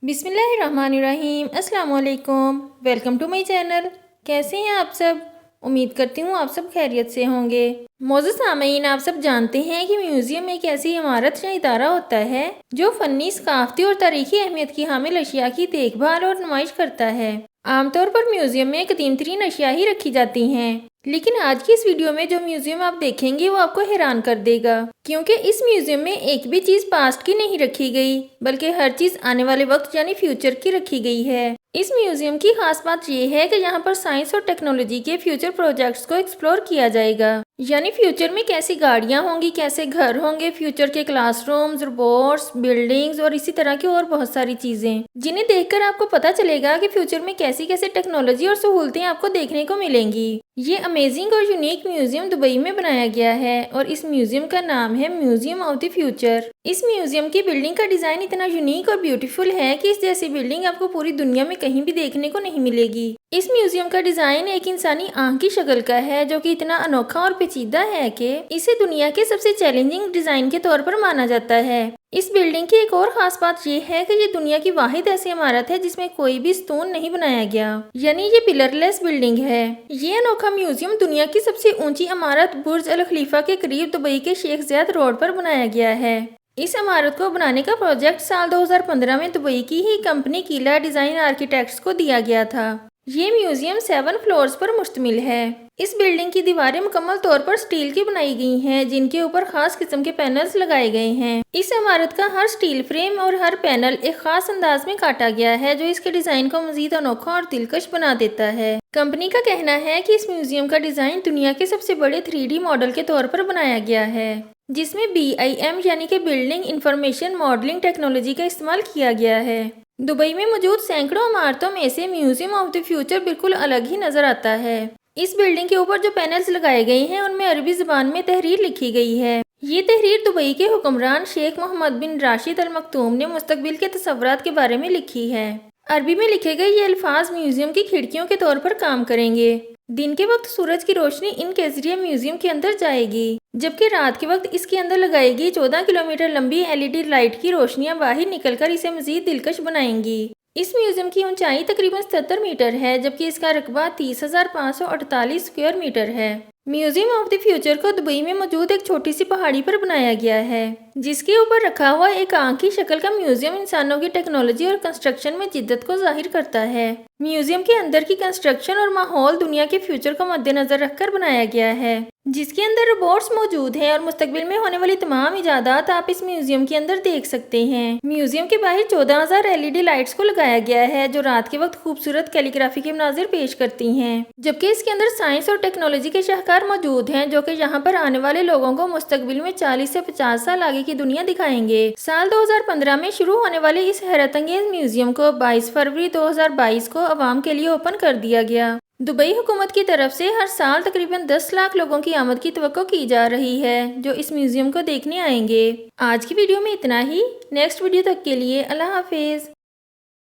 बिस्मिल्लाहिर्रहमानिर्रहीम। अस्सलाम वालेकुम। Welcome to my channel. कैसे हैं आप सब? उम्मीद करती हूँ आप सब खैरियत से होंगे। मौजूद सामीन, आप सब जानते हैं कि म्यूजियम एक ऐसी इमारत या इदारा होता है जो फ़न्नी, सकाफ़ती और तारीखी अहमियत की हामिल अशिया की देखभाल और नुमाइश करता है। आमतौर पर म्यूजियम में कदीम तरीन अशिया ही रखी जाती हैं, लेकिन आज की इस वीडियो में जो म्यूजियम आप देखेंगे वो आपको हैरान कर देगा, क्योंकि इस म्यूजियम में एक भी चीज पास्ट की नहीं रखी गई, बल्कि हर चीज आने वाले वक्त यानी फ्यूचर की रखी गई है। इस म्यूजियम की खास बात यह है कि यहाँ पर साइंस और टेक्नोलॉजी के फ्यूचर प्रोजेक्ट्स को एक्सप्लोर किया जाएगा, यानी फ्यूचर में कैसी गाड़ियाँ होंगी, कैसे घर होंगे, फ्यूचर के क्लासरूम्स, रोबोट्स, बिल्डिंग्स और इसी तरह की और बहुत सारी चीजें, जिन्हें देखकर आपको पता चलेगा कि फ्यूचर में कैसी कैसी टेक्नोलॉजी और सहूलतें आपको देखने को मिलेंगी। ये अमेजिंग और यूनिक म्यूजियम दुबई में बनाया गया है और इस म्यूजियम का नाम है म्यूजियम ऑफ द फ्यूचर। इस म्यूजियम की बिल्डिंग का डिजाइन इतना यूनिक और ब्यूटीफुल है कि इस जैसी बिल्डिंग आपको पूरी दुनिया में कहीं भी देखने को नहीं मिलेगी। इस म्यूजियम का डिजाइन एक इंसानी आंख की शक्ल का है, जो कि इतना अनोखा और पेचीदा है कि इसे दुनिया के सबसे चैलेंजिंग डिजाइन के तौर पर माना जाता है। इस बिल्डिंग की एक और खास बात यह है कि ये दुनिया की वाहिद ऐसी इमारत है जिसमें कोई भी स्टोन नहीं बनाया गया, यानी ये पिलरलेस बिल्डिंग है। ये अनोखा म्यूजियम दुनिया की सबसे ऊंची इमारत बुर्ज अल खलीफा के करीब दुबई के शेख ज़ायद रोड पर बनाया गया है। इस इमारत को बनाने का प्रोजेक्ट साल 2015 में दुबई की ही कंपनी कीला डिजाइन आर्किटेक्ट्स को दिया गया था। ये म्यूजियम 7 फ्लोर्स पर मुश्तमिल है। इस बिल्डिंग की दीवारें मुकम्मल तौर पर स्टील की बनाई गई हैं, जिनके ऊपर खास किस्म के पैनल्स लगाए गए हैं। इस इमारत का हर स्टील फ्रेम और हर पैनल एक खास अंदाज में काटा गया है, जो इसके डिजाइन को मजीद अनोखा और दिलकश बना देता है। कंपनी का कहना है कि इस म्यूजियम का डिजाइन दुनिया के सबसे बड़े 3D मॉडल के तौर पर बनाया गया है, जिसमें BIM यानी कि बिल्डिंग इंफॉर्मेशन मॉडलिंग टेक्नोलॉजी का इस्तेमाल किया गया है। दुबई में मौजूद सैकड़ों इमारतों में से म्यूजियम ऑफ द फ्यूचर बिल्कुल अलग ही नजर आता है। इस बिल्डिंग के ऊपर जो पैनल्स लगाए गए हैं उनमें अरबी जुबान में तहरीर लिखी गई है। ये तहरीर दुबई के हुक्मरान शेख मोहम्मद बिन राशिद अल मखतूम ने मुस्तकबिल के तसव्वुरात के बारे में लिखी है। अरबी में लिखे गए ये अल्फाज म्यूजियम की खिड़कियों के तौर पर काम करेंगे। दिन के वक्त सूरज की रोशनी इनके जरिए म्यूजियम के अंदर जाएगी, जबकि रात के वक्त इसके अंदर लगाएगी 14 किलोमीटर लंबी LED लाइट की रोशनियां बाहर निकलकर इसे मजीद दिलकश बनाएंगी। इस म्यूजियम की ऊंचाई तकरीबन 77 मीटर है, जबकि इसका रकबा 30,548 स्क्वायर मीटर है। म्यूजियम ऑफ द फ्यूचर को दुबई में मौजूद एक छोटी सी पहाड़ी पर बनाया गया है, जिसके ऊपर रखा हुआ एक आंख की शक्ल का म्यूजियम इंसानों की टेक्नोलॉजी और कंस्ट्रक्शन में जिद्दत को जाहिर करता है। म्यूजियम के अंदर की कंस्ट्रक्शन और माहौल दुनिया के फ्यूचर को मद्देनजर रखकर बनाया गया है, जिसके अंदर रोबोट्स मौजूद हैं और मुस्तकबिल में होने वाली तमाम इजादात आप इस म्यूजियम के अंदर देख सकते हैं। म्यूजियम के बाहर 14,000 LED लाइट्स को लगाया गया है, जो रात के वक्त खूबसूरत कैलीग्राफी के मनाजिर पेश करती हैं, जबकि इसके अंदर साइंस और टेक्नोलॉजी के शाहकार मौजूद हैं, जो कि यहाँ पर आने वाले लोगों को मुस्तकबिल में 40 से 50 साल आगे की दुनिया दिखाएंगे। साल 2015 में शुरू होने वाले इस हैरत अंगेज म्यूजियम को 22 फरवरी 2022 को आवाम के लिए ओपन कर दिया गया। दुबई हुकूमत की तरफ से हर साल तकरीबन 10 लाख लोगों की आमद की तवक्को की जा रही है, जो इस म्यूजियम को देखने आएंगे। आज की वीडियो में इतना ही। नेक्स्ट वीडियो तक के लिए अल्लाह हाफिज।